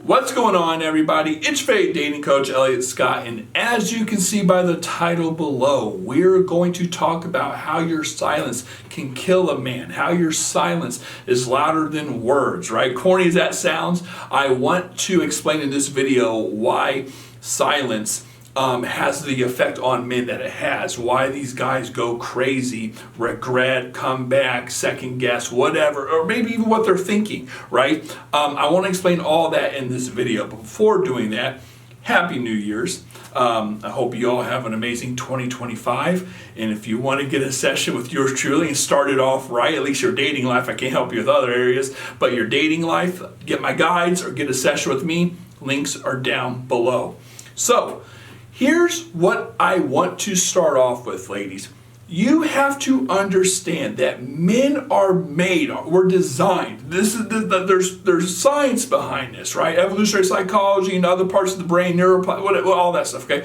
What's going on, everybody? It's Faith Dating Coach Elliot Scott, and as you can see by the title below, we're going to talk about how your silence can kill a man, how your silence is louder than words, right? Corny as that sounds, I want to explain in this video why silence has the effect on men that it has, why these guys go crazy, regret, come back, second guess, whatever, or maybe even what they're thinking, right? I want to explain all that in this video, but before doing that, Happy New Year's. I hope you all have an amazing 2025, and if you want to get a session with yours truly and start it off right, at least your dating life, I can't help you with other areas, but your dating life, get my guides or get a session with me, links are down below. So, here's what I want to start off with, ladies. You have to understand that men are made, we're designed. There's science behind this, right? Evolutionary psychology and other parts of the brain, all that stuff, okay?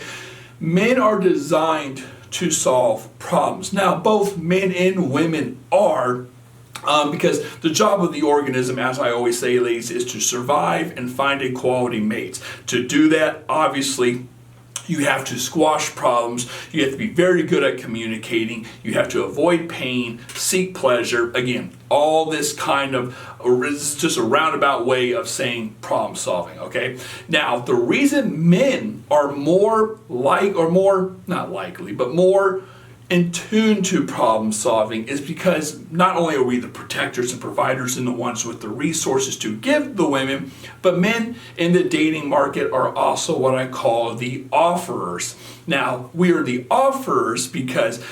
Men are designed to solve problems. Now, both men and women are, because the job of the organism, as I always say, ladies, is to survive and find a quality mate. To do that, obviously, you have to squash problems. You have to be very good at communicating. You have to avoid pain, seek pleasure. Again, all this kind of is just a roundabout way of saying problem solving, okay? Now, the reason men are more in tune to problem solving is because not only are we the protectors and providers and the ones with the resources to give the women, but men in the dating market are also what I call the offerers. Now, we are the offerers because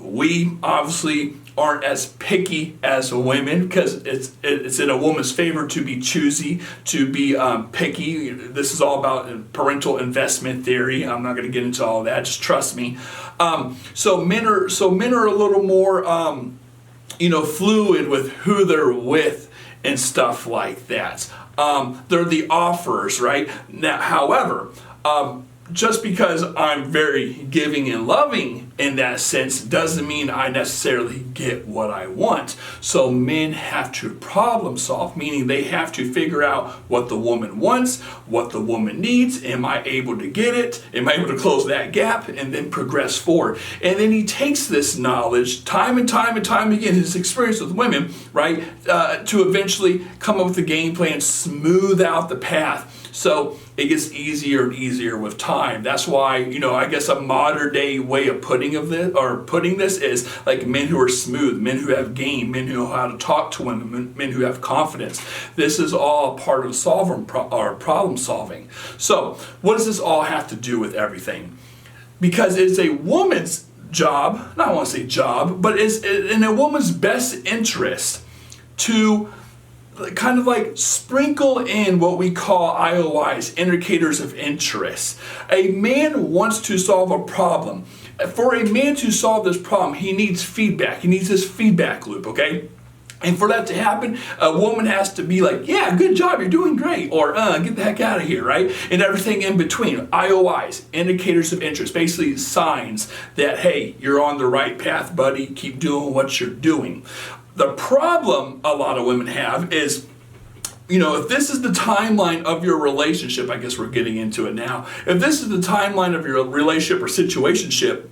we obviously aren't as picky as women, because it's in a woman's favor to be choosy, to be picky. This is all about parental investment theory. I'm not going to get into all of that. Just trust me. So men are a little more fluid with who they're with and stuff like that. They're the offerers, right? Now, however, just because I'm very giving and loving in that sense doesn't mean I necessarily get what I want. So men have to problem solve, meaning they have to figure out what the woman wants, what the woman needs. Am I able to get it? Am I able to close that gap? And then progress forward. And then he takes this knowledge time and time again, his experience with women, right, to eventually come up with a game plan, smooth out the path. So it gets easier and easier with time. That's why, I guess a modern day way of putting this is like men who are smooth, men who have game, men who know how to talk to women, men who have confidence. This is all part of problem solving. So what does this all have to do with everything? Because it's a woman's job, I don't want to say job, but it's in a woman's best interest to kind of like sprinkle in what we call IOIs, indicators of interest. A man wants to solve a problem. For a man to solve this problem, he needs feedback. He needs this feedback loop, okay? And for that to happen, a woman has to be like, yeah, good job, you're doing great, or get the heck out of here, right? And everything in between. IOIs, indicators of interest, basically signs that, hey, you're on the right path, buddy, keep doing what you're doing. The problem a lot of women have is, if this is the timeline of your relationship, I guess we're getting into it now. If this is the timeline of your relationship or situationship,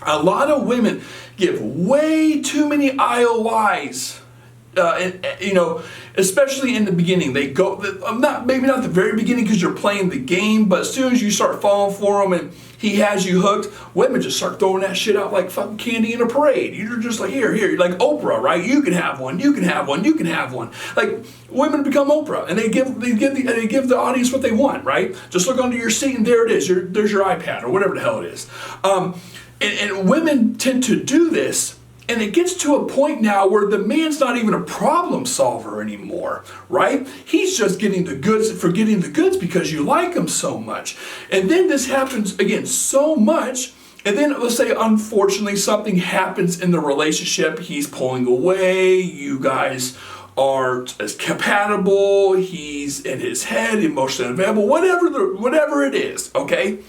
a lot of women give way too many IOIs. Especially in the beginning, they go, maybe not the very beginning because you're playing the game, but as soon as you start falling for him and he has you hooked, women just start throwing that shit out like fucking candy in a parade. You're just like, here, you're like Oprah, right? You can have one, you can have one, you can have one. Like, women become Oprah, and they give the audience what they want, right? Just look under your seat and there it is. There's your iPad or whatever the hell it is. And women tend to do this. And it gets to a point now where the man's not even a problem solver anymore, right? He's just getting the goods for getting the goods because you like him so much. And then this happens again so much. And then let's say, unfortunately, something happens in the relationship. He's pulling away. You guys aren't as compatible. He's in his head, emotionally unavailable, whatever it is, okay?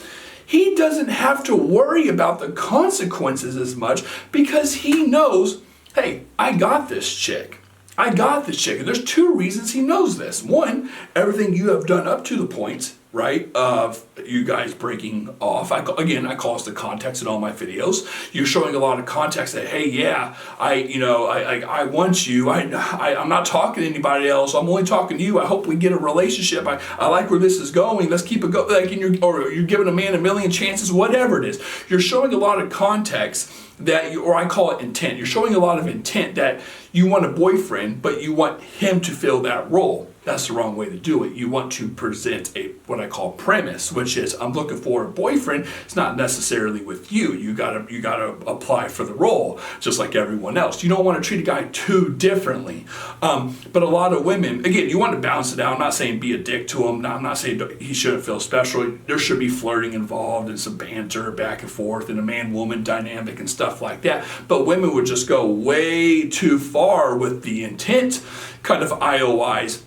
He doesn't have to worry about the consequences as much because he knows, hey, I got this chick. I got this chick. And there's two reasons he knows this. One, everything you have done up to the point, right, of you guys breaking off. I call this the context in all my videos. You're showing a lot of context that, hey, yeah, I want you. I'm not talking to anybody else. I'm only talking to you. I hope we get a relationship. I like where this is going. Let's keep it going. Like, or you're giving a man a million chances, whatever it is. You're showing a lot of context or I call it intent. You're showing a lot of intent that you want a boyfriend, but you want him to fill that role. That's the wrong way to do it. You want to present what I call premise, which is I'm looking for a boyfriend. It's not necessarily with you. You gotta apply for the role, just like everyone else. You don't want to treat a guy too differently. But a lot of women, again, you want to balance it out. I'm not saying be a dick to him. I'm not saying he shouldn't feel special. There should be flirting involved and some banter back and forth and a man-woman dynamic and stuff like that. But women would just go way too far with the intent kind of IOIs.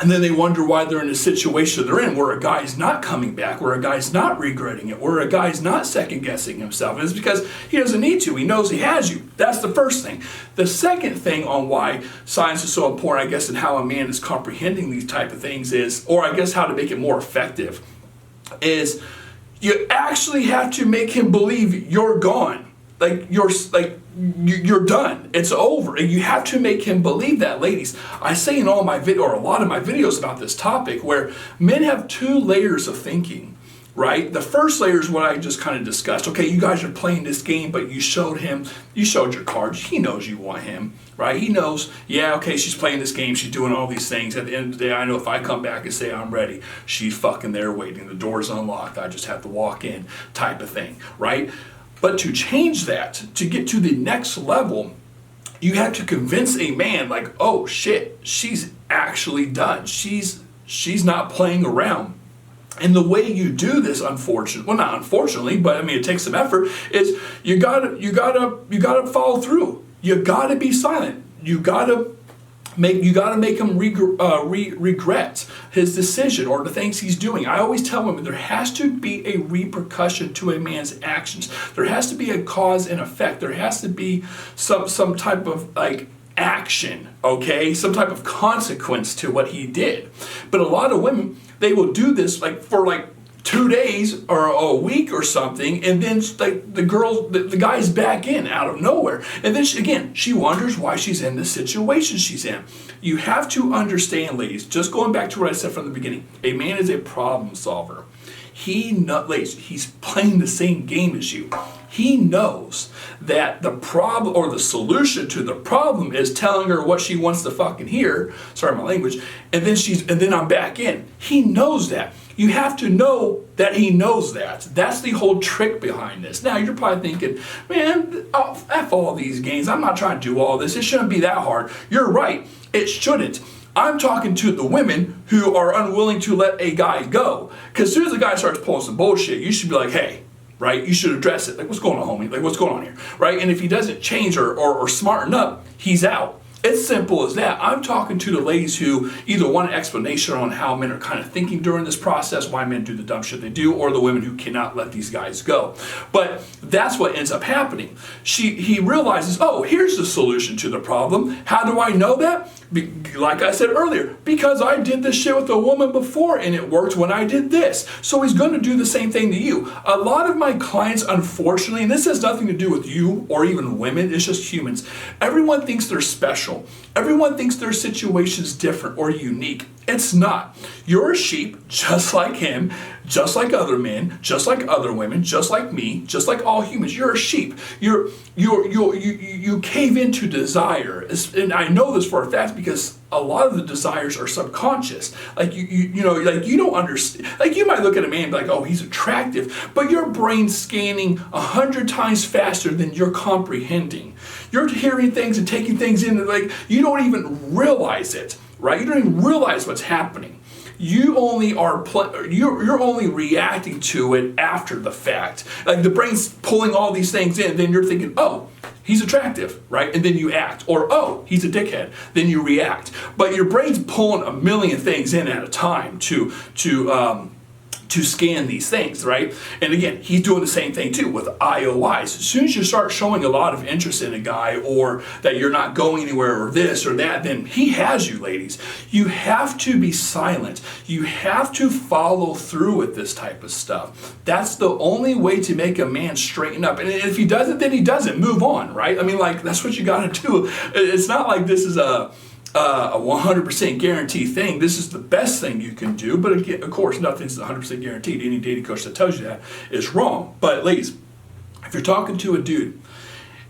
And then they wonder why they're in a situation they're in where a guy's not coming back, where a guy's not regretting it, where a guy's not second-guessing himself. And it's because he doesn't need to. He knows he has you. That's the first thing. The second thing on why science is so important, I guess, and how a man is comprehending these type of things is, or I guess how to make it more effective, is you actually have to make him believe you're gone. You're done. It's over. And you have to make him believe that, ladies. I say in all my or a lot of my videos about this topic where men have two layers of thinking, right? The first layer is what I just kind of discussed. Okay, you guys are playing this game, but you showed your cards. He knows you want him, right? He knows, yeah, okay, she's playing this game. She's doing all these things. At the end of the day, I know if I come back and say I'm ready, she's fucking there waiting. The door's unlocked. I just have to walk in type of thing, right? But to change that, to get to the next level, you have to convince a man like, oh shit, she's actually done. She's not playing around. And the way you do this, not unfortunately, but I mean it takes some effort, is you gotta follow through. You gotta be silent. You gotta make him regret his decision or the things he's doing. I always tell women there has to be a repercussion to a man's actions. There has to be a cause and effect. There has to be some type of action, okay? Some type of consequence to what he did. But a lot of women, they will do this for 2 days or a week or something, and then the guy's back in out of nowhere. And then she wonders why she's in the situation she's in. You have to understand, ladies, just going back to what I said from the beginning, a man is a problem solver. Ladies, he's playing the same game as you. He knows that the problem or the solution to the problem is telling her what she wants to fucking hear. Sorry, my language. And then I'm back in. He knows that. You have to know that he knows that. That's the whole trick behind this. Now, you're probably thinking, man, F all these games. I'm not trying to do all this. It shouldn't be that hard. You're right. It shouldn't. I'm talking to the women who are unwilling to let a guy go. Because as soon as the guy starts pulling some bullshit, you should be like, hey, right? You should address it. Like, what's going on, homie? Like, what's going on here? Right? And if he doesn't change or smarten up, he's out. It's simple as that. I'm talking to the ladies who either want an explanation on how men are kind of thinking during this process, why men do the dumb shit they do, or the women who cannot let these guys go. But that's what ends up happening. He realizes, oh, here's the solution to the problem. How do I know that? Like I said earlier, because I did this shit with a woman before and it worked when I did this. So he's going to do the same thing to you. A lot of my clients, unfortunately, and this has nothing to do with you or even women, it's just humans. Everyone thinks they're special. Everyone thinks their situation's different or unique. It's not. You're a sheep just like him, just like other men, just like other women, just like me, just like all humans. You're a sheep. You cave into desire. And I know this for a fact because a lot of the desires are subconscious. Like you don't understand. Like you might look at a man and be like, oh, he's attractive, but your brain's scanning 100 times faster than you're comprehending. You're hearing things and taking things in, like you don't even realize it, right? You don't even realize what's happening. You only you're only reacting to it after the fact. Like the brain's pulling all these things in, then you're thinking, oh, he's attractive, right? And then you act. Or, oh, he's a dickhead. Then you react. But your brain's pulling a million things in at a time to to scan these things, right? And again, he's doing the same thing too with IOIs. As soon as you start showing a lot of interest in a guy, or that you're not going anywhere or this or that, then he has you, ladies. You have to be silent. You have to follow through with this type of stuff. That's the only way to make a man straighten up. And if he doesn't, then he doesn't. Move on, right? I mean, like, that's what you got to do. It's not like this is a 100% guarantee thing. This is the best thing you can do, but again, of course, nothing's 100% guaranteed. Any dating coach that tells you that is wrong. But ladies, if you're talking to a dude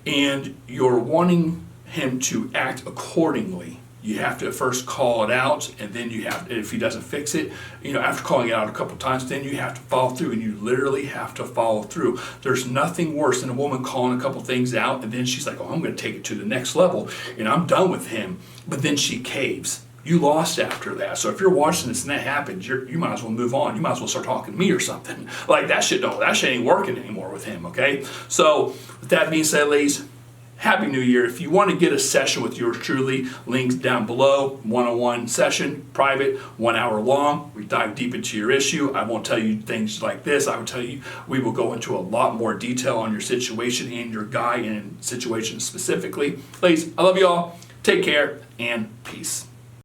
and you're wanting him to act accordingly, you have to first call it out, and then you have, if he doesn't fix it, after calling it out a couple times, then you have to follow through, and you literally have to follow through. There's nothing worse than a woman calling a couple things out, and then she's like, oh, I'm going to take it to the next level, and I'm done with him, but then she caves. You lost after that. So if you're watching this and that happens, you might as well move on. You might as well start talking to me or something. Like, that shit ain't working anymore with him, okay? So with that being said, ladies, Happy New Year. If you want to get a session with yours truly, links down below. One-on-one session, private, 1 hour long. We dive deep into your issue. I won't tell you things like this. I will tell you, we will go into a lot more detail on your situation and your guy and situation specifically. Ladies, I love you all. Take care and peace.